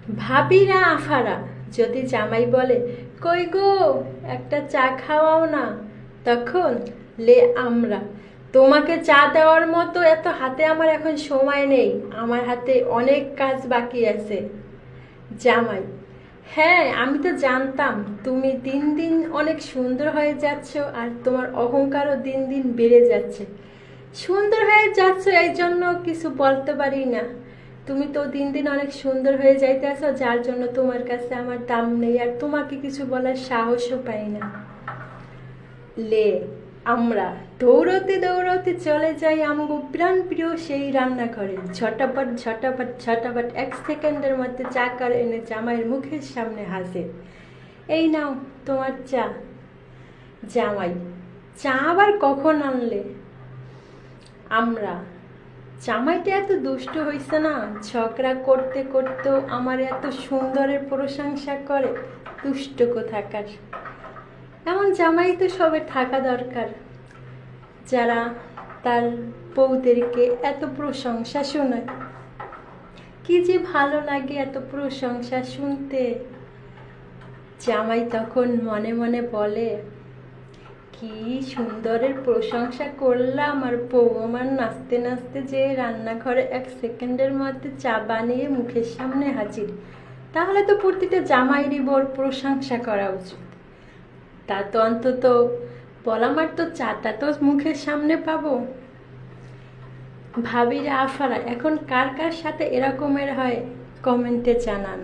ভাবিরা আফারা যদি জামাই বলে কই গো একটা চা খাওয়াও না, তখন লে আমরা তোমাকে চা দেওয়ার মতো এত হাতে আমার এখন সময় নেই, আমার হাতে অনেক কাজ বাকি আছে। জামাই: হ্যাঁ আমি তো জানতাম তুমি দিন দিন অনেক সুন্দর হয়ে যাচ্ছ আর তোমার অহংকারও দিন দিন বেড়ে যাচ্ছে। সুন্দর হয়ে যাচ্ছ এই জন্য কিছু বলতে পারি না, তুমি তো দিন দিন অনেক সুন্দর হয়ে যাইতেছ, যার জন্য তোমার কাছে আমার দাম নেই আর তোমাকে কিছু বলার সাহসও পাই না। লে আমরা দৌড়তে দৌড়তে চলে যাই আমগো প্রাণ প্রিয় সেই রান্নাঘরে। ঝটাপট ঝটাপট ঝটাপট 1 সেকেন্ডের মধ্যে চা করে এনে জামাইয়ের মুখের সামনে হাজির। এই নাও তোমার চা। জামাই: চা আবার কখন আনলে? আমরা: জামাইটা এত দুষ্ট হইছে না, ঝগড়া করতে করতেও আমার এত সুন্দরের প্রশংসা করে, দুষ্ট কোথাকার। এমন জামাই তো সবে থাকা দরকার, যারা তার বউদেরকে এত প্রশংসা শোনায়। কি যে ভালো লাগে এত প্রশংসা শুনতে। জামাই তখন মনে মনে বলে, কি সুন্দরের প্রশংসা করলাম আর বউ আমার নাচতে নাচতে যে রান্নাঘরে 1 সেকেন্ডের মধ্যে চা বানিয়ে মুখের সামনে হাজির। তাহলে তো প্রতিটা জামাইরই বউর প্রশংসা করা উচিত। তা তো অন্তত বলামার তো চাটা তো মুখের সামনে পাবো। ভাবিরা আফারা এখন কার কার সাথে এরকমের হয় কমেন্টে জানান।